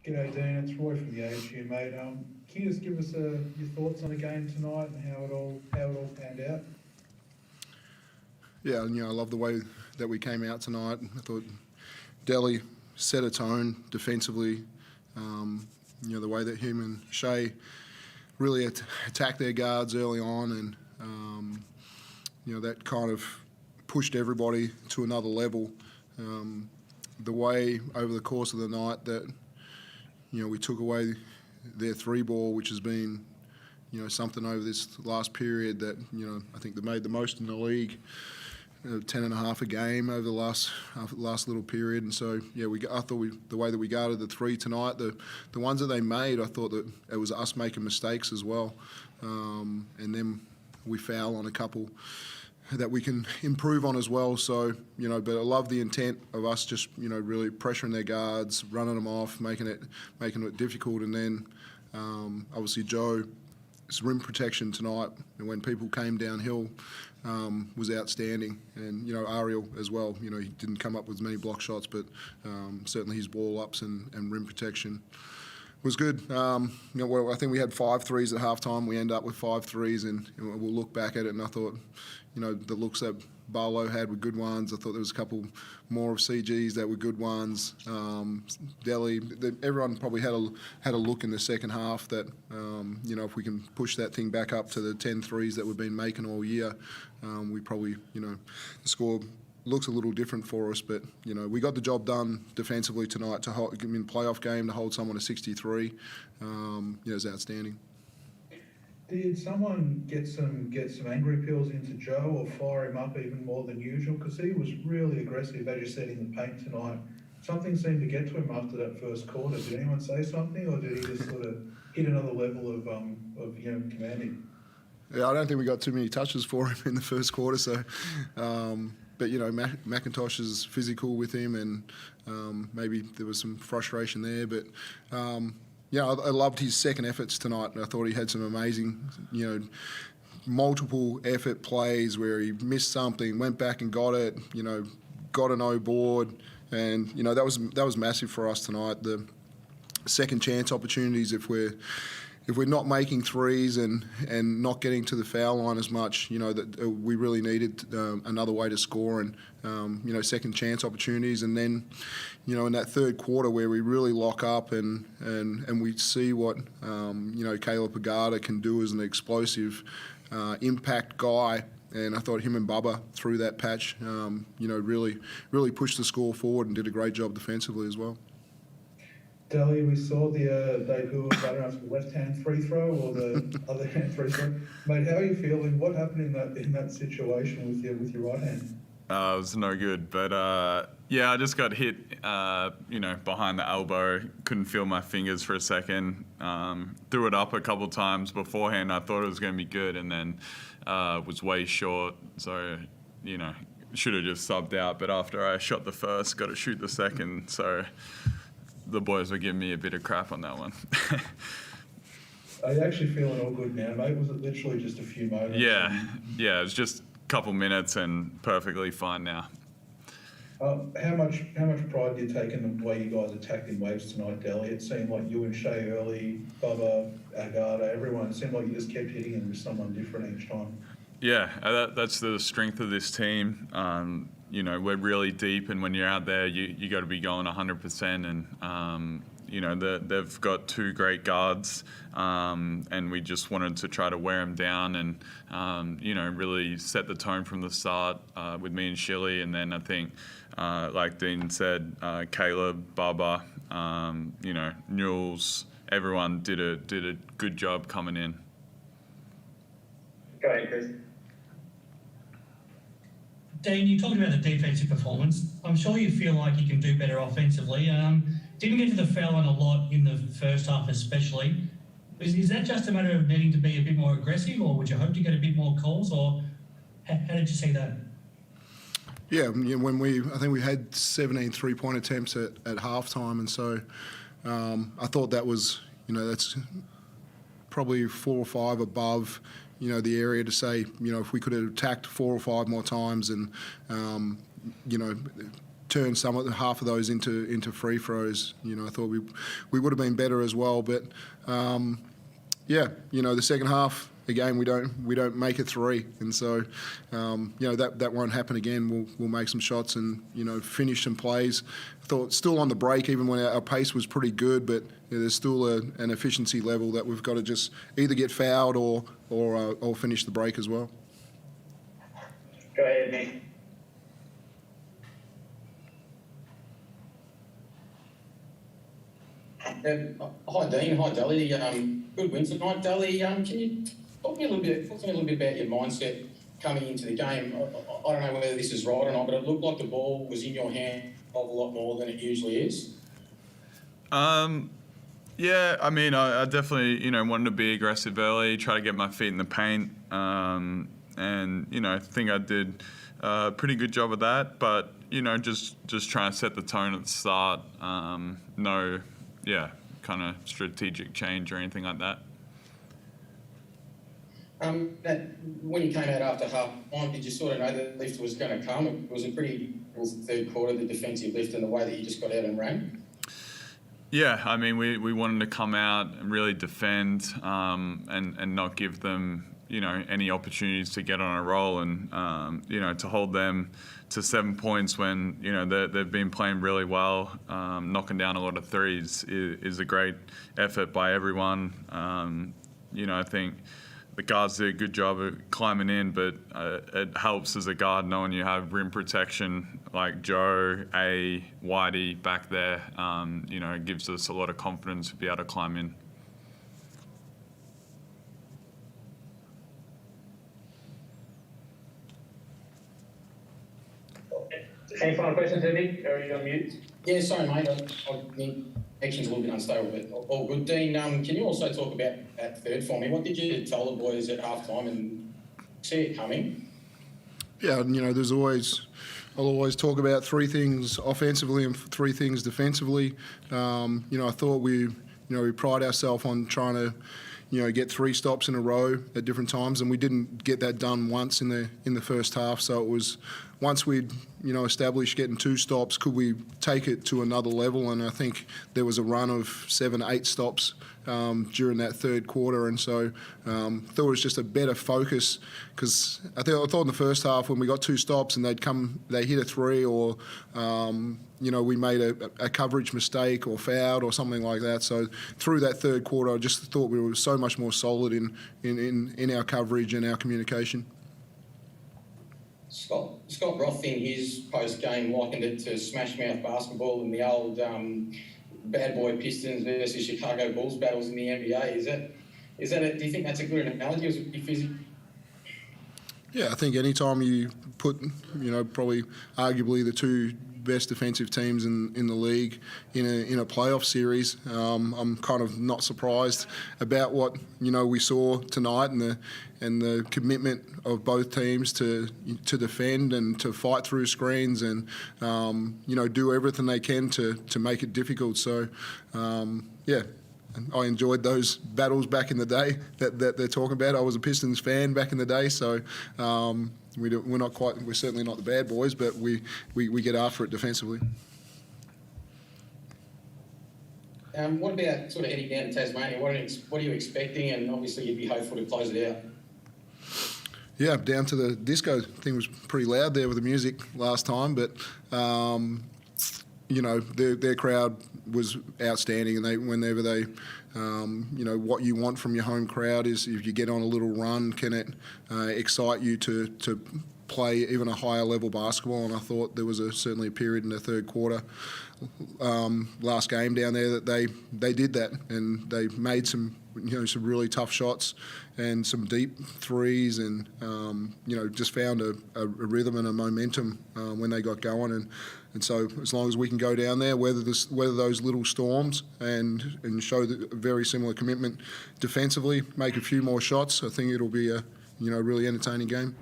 G'day Dean, it's Roy from the Age here, mate. Can you just give us your thoughts on the game tonight and how it all panned out? Yeah, I love the way that we came out tonight. I thought Delhi set a tone defensively. The way that him and Shea really attacked their guards early on, and that kind of pushed everybody to another level. The way over the course of the night that we took away their three ball, which has been something over this last period that I think they made the most in the league. 10 and a half a game over the last little period, and so I thought the way that we guarded the three tonight, the ones that they made, I thought that it was us making mistakes as well, and then we foul on a couple that we can improve on as well. So but I love the intent of us just really pressuring their guards, running them off, making it difficult, and then obviously Joe's rim protection tonight, and when people came downhill, was outstanding, and Ariel as well. He didn't come up with many block shots, but certainly his ball ups and rim protection was good. I think we had 5 threes at halftime. We end up with 5 threes, and we'll look back at it. And I thought, the looks that Barlow had were good ones. I thought there was a couple more of CGs that were good ones. Delhi, everyone probably had a look in the second half that if we can push that thing back up to the 10 threes that we've been making all year, we probably the score looks a little different for us. But we got the job done defensively tonight to hold, in playoff game, to hold someone to 63. Is outstanding. Did someone get some angry pills into Joe or fire him up even more than usual? Because he was really aggressive, as you said, in the paint tonight. Something seemed to get to him after that first quarter. Did anyone say something, or did he just sort of hit another level of commanding? Yeah, I don't think we got too many touches for him in the first quarter. So, but McIntosh is physical with him, and maybe there was some frustration there. But I loved his second efforts tonight. I thought he had some amazing, multiple effort plays where he missed something, went back and got it. Got an O board, and that was massive for us tonight. The second chance opportunities, if we're not making threes and not getting to the foul line as much, that we really needed another way to score, and second chance opportunities. And then in that third quarter where we really lock up and we see what Caleb Pagada can do as an explosive impact guy. And I thought him and Bubba through that patch really pushed the score forward and did a great job defensively as well. Delhi, we saw the debut of, I don't know if it's the left hand free throw or the other hand free throw. Mate, how are you feeling? What happened in that situation with your right hand? It was no good, but I just got hit, behind the elbow. Couldn't feel my fingers for a second. Threw it up a couple times beforehand. I thought it was going to be good, and then was way short. So, should have just subbed out. But after I shot the first, got to shoot the second. So the boys were giving me a bit of crap on that one. Are you actually feeling all good now, mate? Was it literally just a few moments? Yeah, it was just a couple minutes and perfectly fine now. How much pride do you take in the way you guys attacked in waves tonight, Delhi? It seemed like you and Shea early, Bubba, Agata, everyone, it seemed like you just kept hitting him with someone different each time. Yeah, that's the strength of this team. We're really deep, and when you're out there, you got to be going 100%. And they've got 2 great guards, and we just wanted to try to wear them down and really set the tone from the start with me and Shilly. And then I think, like Dean said, Caleb, Bubba, Newells, everyone did a good job coming in. Go ahead, Chris. Dean, you talked about the defensive performance. I'm sure you feel like you can do better offensively. Didn't get to the foul line a lot in the first half especially. Is that just a matter of needing to be a bit more aggressive, or would you hope to get a bit more calls, or how did you see that? Yeah, I think we had 17 three-point attempts at halftime, and so I thought that was, that's probably 4 or 5 above the area to say, if we could have attacked 4 or 5 more times and, turned half of those into free throws. You know, I thought we would have been better as well, but yeah, you know, the second half. Again, we don't make a three, and so you know that won't happen again. We'll make some shots and, you know, finish some plays. I thought still on the break, even when our pace was pretty good, but you know, there's still an efficiency level that we've got to just either get fouled or finish the break as well. Go ahead, Nick. Hi Dean, hi Dally. Good win tonight, Dally. Can you talk to me a little bit about your mindset coming into the game? I don't know whether this is right or not, but it looked like the ball was in your hand a lot more than it usually is. Yeah, I mean, I definitely, you know, wanted to be aggressive early, try to get my feet in the paint, and you know, I think I did a pretty good job of that. But you know, just trying to set the tone at the start. No, yeah, kind of strategic change or anything like that. When you came out after half time, did you sort of know that the lift was going to come? It was the third quarter, the defensive lift, and the way that you just got out and ran? Yeah, I mean, we wanted to come out and really defend and not give them, you know, any opportunities to get on a roll, and you know, to hold them to 7 points when, you know, they've been playing really well, knocking down a lot of threes is a great effort by everyone. You know, I think the guards did a good job of climbing in, but it helps as a guard knowing you have rim protection like Joe, Whitey back there. You know, it gives us a lot of confidence to be able to climb in. Any final questions, Nick? Or are you on mute? Yeah, sorry, mate. The connection's a little bit unstable, but all good. Dean, can you also talk about that third for me? What did you tell the boys at half time and see it coming? Yeah, you know, I'll always talk about three things offensively and three things defensively. You know, I thought we pride ourselves on trying to, you know, get 3 stops in a row at different times, and we didn't get that done once in the first half. So it was, once we'd, you know, established getting 2 stops, could we take it to another level? And I think there was a run of 7, 8 stops during that third quarter, and so thought it was just a better focus, because I thought in the first half when we got 2 stops and they hit a 3, or you know, we made a coverage mistake or fouled or something like that. So through that third quarter, I just thought we were so much more solid in our coverage and our communication. Scott Roth in his post-game likened it to smash mouth basketball and the old bad boy Pistons versus Chicago Bulls battles in the NBA. Is that do you think that's a good analogy? Or is it physical? Yeah, I think anytime you put, you know, probably arguably the 2 best defensive teams in the league in a playoff series, I'm kind of not surprised about what, you know, we saw tonight, and the commitment of both teams to defend and to fight through screens and you know, do everything they can to make it difficult. So yeah, I enjoyed those battles back in the day that they're talking about. I was a Pistons fan back in the day, so we're certainly not the bad boys, but we get after it defensively. What about sort of heading down to Tasmania? What are you expecting? And obviously you'd be hopeful to close it out. Yeah, down to the disco thing was pretty loud there with the music last time, but you know, their crowd was outstanding, and whenever they, you know, what you want from your home crowd is if you get on a little run, can it excite you to play even a higher level basketball? And I thought there was certainly a period in the third quarter, last game down there, that they did that, and they made some really tough shots and some deep threes, and you know, just found a rhythm and a momentum when they got going, and so as long as we can go down there, weather those little storms and show a very similar commitment defensively, make a few more shots, I think it'll be a really entertaining game.